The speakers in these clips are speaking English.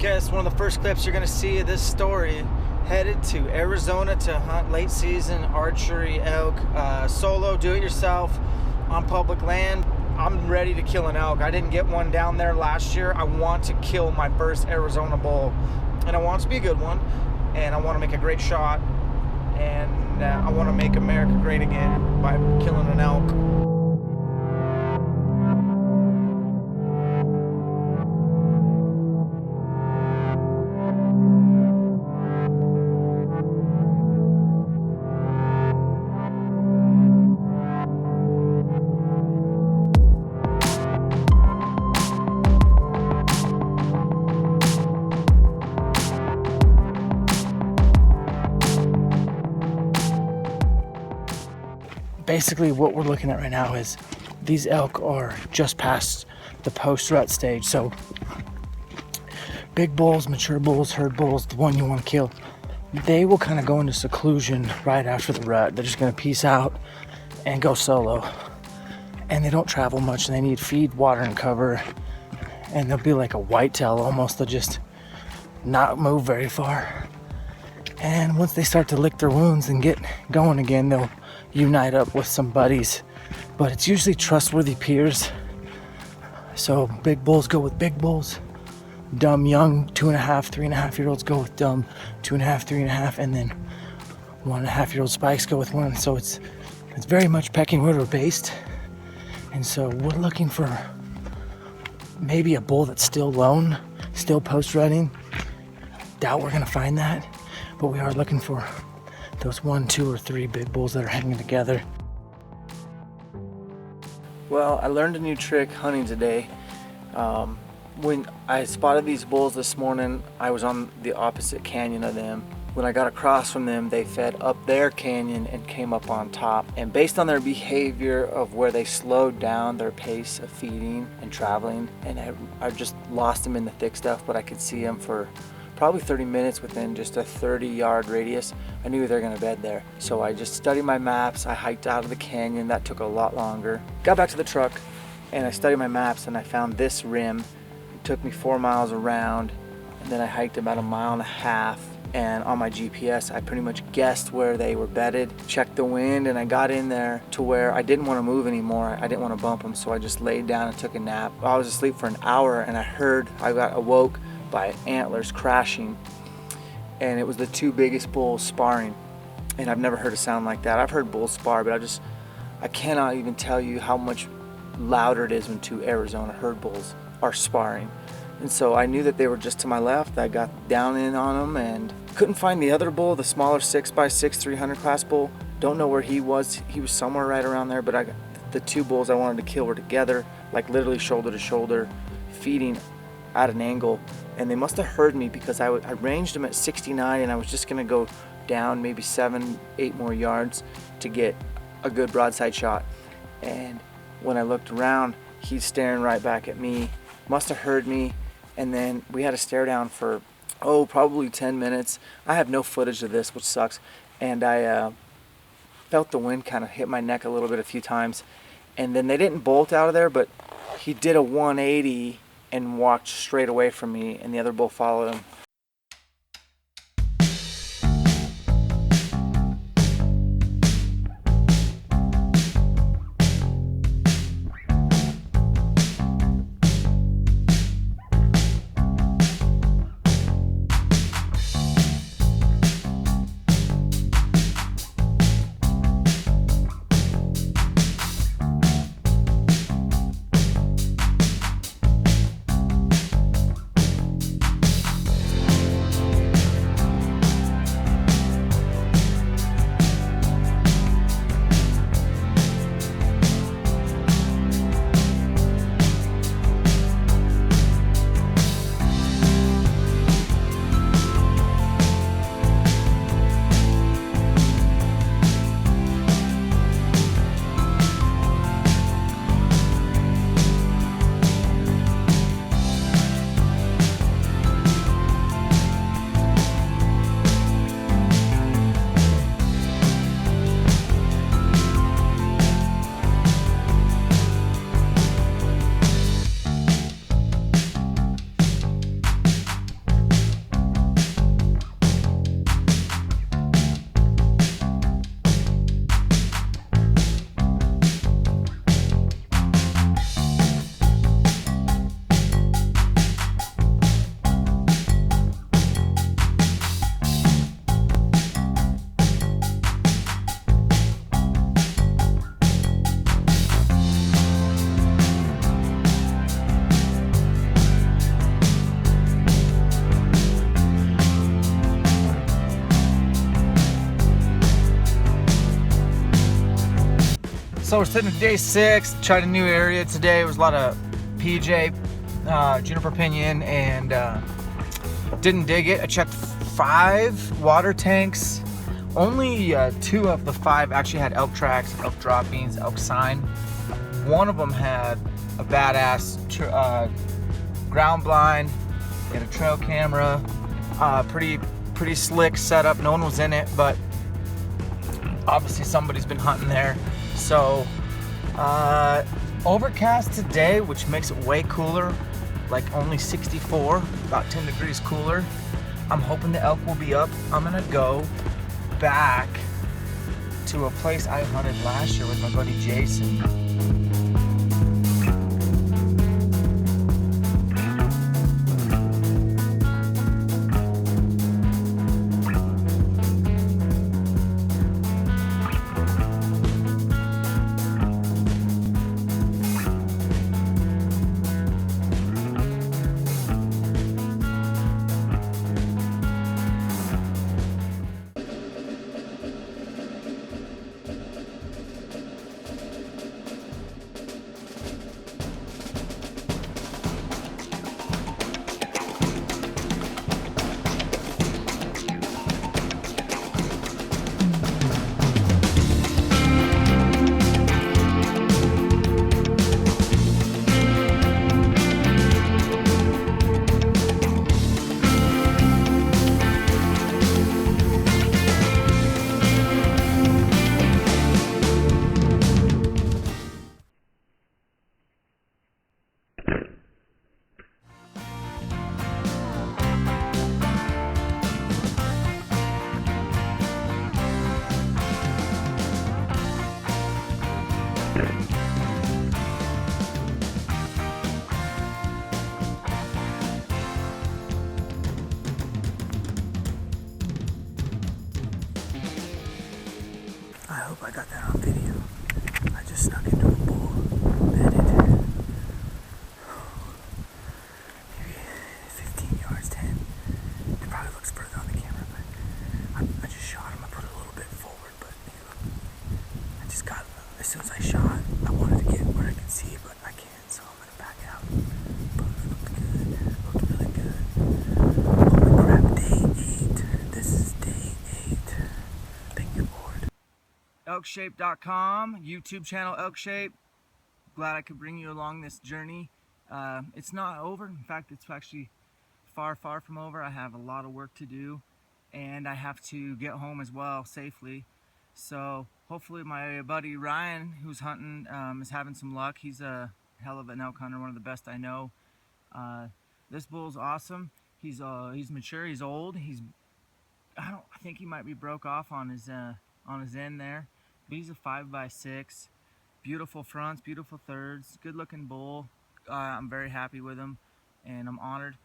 guess one of the first clips you're going to see of this story, headed to Arizona to hunt late season archery elk, solo, do it yourself on public land. I'm ready to kill an elk. I didn't get one down there last year. I want to kill my first Arizona bull, and I want it to be a good one, and I want to make a great shot, and I want to make America great again by killing an elk. Basically what we're looking at right now is these elk are just past the post-rut stage. So big bulls, mature bulls, herd bulls, the one you want to kill, they will kind of go into seclusion right after the rut. They're just going to peace out and go solo. And they don't travel much. They need feed, water, and cover. And they'll be like a whitetail almost. They'll just not move very far. And once they start to lick their wounds and get going again, they'll unite up with some buddies, but it's usually trustworthy peers. So big bulls go with big bulls, dumb young 2.5, 3.5-year-olds go with dumb 2.5, 3.5, and then 1.5-year-old spikes go with one. So it's very much pecking order based, and so we're looking for maybe a bull that's still lone, still post-rutting. Doubt we're gonna find that, but we are looking for those 1, 2, or 3 big bulls that are hanging together. Well, I learned a new trick hunting today. When I spotted these bulls this morning, I was on the opposite canyon of them. When I got across from them, they fed up their canyon and came up on top. And based on their behavior of where they slowed down their pace of feeding and traveling, and I just lost them in the thick stuff, but I could see them for probably 30 minutes within just a 30-yard radius. I knew they were gonna bed there. So I just studied my maps. I hiked out of the canyon. That took a lot longer. Got back to the truck and I studied my maps and I found this rim. It took me 4 miles around, and then I hiked about 1.5 miles. And on my GPS, I pretty much guessed where they were bedded, checked the wind, and I got in there to where I didn't want to move anymore. I didn't want to bump them, so I just laid down and took a nap. I was asleep for an hour and I got awoke by antlers crashing, and it was the 2 biggest bulls sparring. And I've never heard a sound like that. I've heard bulls spar, but I cannot even tell you how much louder it is when 2 Arizona herd bulls are sparring. And so I knew that they were just to my left. I got down in on them and couldn't find the other bull, the smaller 6x6 300 class bull. Don't know where he was. He was somewhere right around there, but the 2 bulls I wanted to kill were together, like literally shoulder to shoulder, feeding at an angle. And they must have heard me because I ranged them at 69, and I was just gonna go down maybe 7, 8 more yards to get a good broadside shot. And when I looked around, he's staring right back at me. Must have heard me, and then we had a stare down for probably 10 minutes. I have no footage of this, which sucks. And I felt the wind kind of hit my neck a little bit a few times, and then they didn't bolt out of there, but he did a 180 and walked straight away from me, and the other bull followed him. So we're sitting at day 6, tried a new area today. It was a lot of PJ, juniper pinyon, and didn't dig it. I checked 5 water tanks. Only 2 of the 5 actually had elk tracks, elk droppings, elk sign. One of them had a badass ground blind, they had a trail camera, pretty slick setup. No one was in it, but obviously somebody's been hunting there. So overcast today, which makes it way cooler, like only 64, about 10 degrees cooler. I'm hoping the elk will be up. I'm gonna go back to a place I hunted last year with my buddy Jason. I hope I got that on video. I just snuck into a bull, bedded. Maybe 15 yards, 10. It probably looks further on the camera, but I just shot him. I put it a little bit forward, but I just got, as soon as I shot, I wanted to get where I could see, but I can't, so I'm gonna back out. But it looked good, looked really good. Holy crap, day 8. This is day 8. Thank you, Lord. Elkshape.com, YouTube channel Elkshape. Glad I could bring you along this journey. It's not over. In fact, it's actually far from over. I have a lot of work to do, and I have to get home as well safely. So hopefully my buddy Ryan, who's hunting, is having some luck. He's a hell of an elk hunter, one of the best I know. This bull's awesome. He's mature. He's old. I think he might be broke off on his end there. But he's a 5x6. Beautiful fronts, beautiful thirds, good looking bull. I'm very happy with him, and I'm honored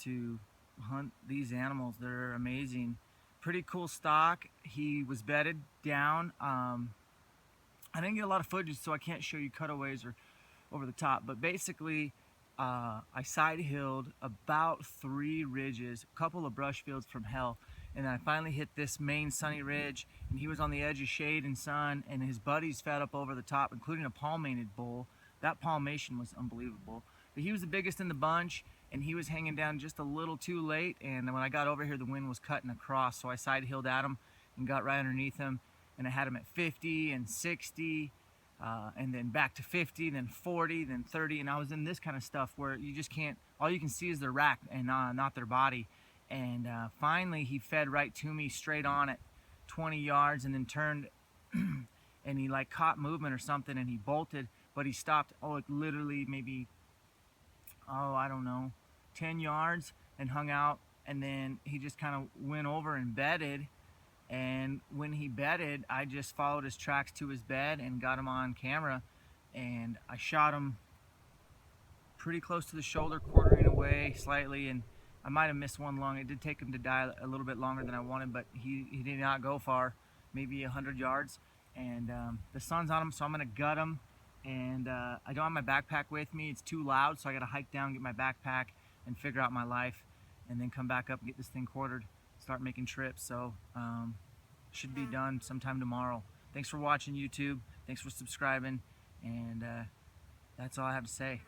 to hunt these animals. They're amazing. Pretty cool stock. He was bedded down. I didn't get a lot of footage, so I can't show you cutaways or over the top, but basically I side hilled about 3 ridges, a couple of brush fields from hell, and I finally hit this main sunny ridge, and he was on the edge of shade and sun, and his buddies fed up over the top, including a palmated bull. That palmation was unbelievable, but he was the biggest in the bunch, and he was hanging down just a little too late, and when I got over here the wind was cutting across, so I side hilled at him and got right underneath him, and I had him at 50 and 60, and then back to 50, then 40, then 30, and I was in this kind of stuff where you just can't, all you can see is their rack and not their body. And finally he fed right to me straight on at 20 yards, and then turned and he like caught movement or something, and he bolted, but he stopped, like literally maybe, I don't know, 10 yards, and hung out, and then he just kind of went over and bedded. And when he bedded, I just followed his tracks to his bed and got him on camera, and I shot him pretty close to the shoulder, quartering away slightly, and I might have missed one lung. It did take him to die a little bit longer than I wanted, but he did not go far, maybe 100 yards, and the sun's on him, so I'm gonna gut him. And I don't have my backpack with me. It's too loud, so I gotta hike down, get my backpack, and figure out my life, and then come back up and get this thing quartered, start making trips. So should be done sometime tomorrow. Thanks for watching, YouTube. Thanks for subscribing, and that's all I have to say.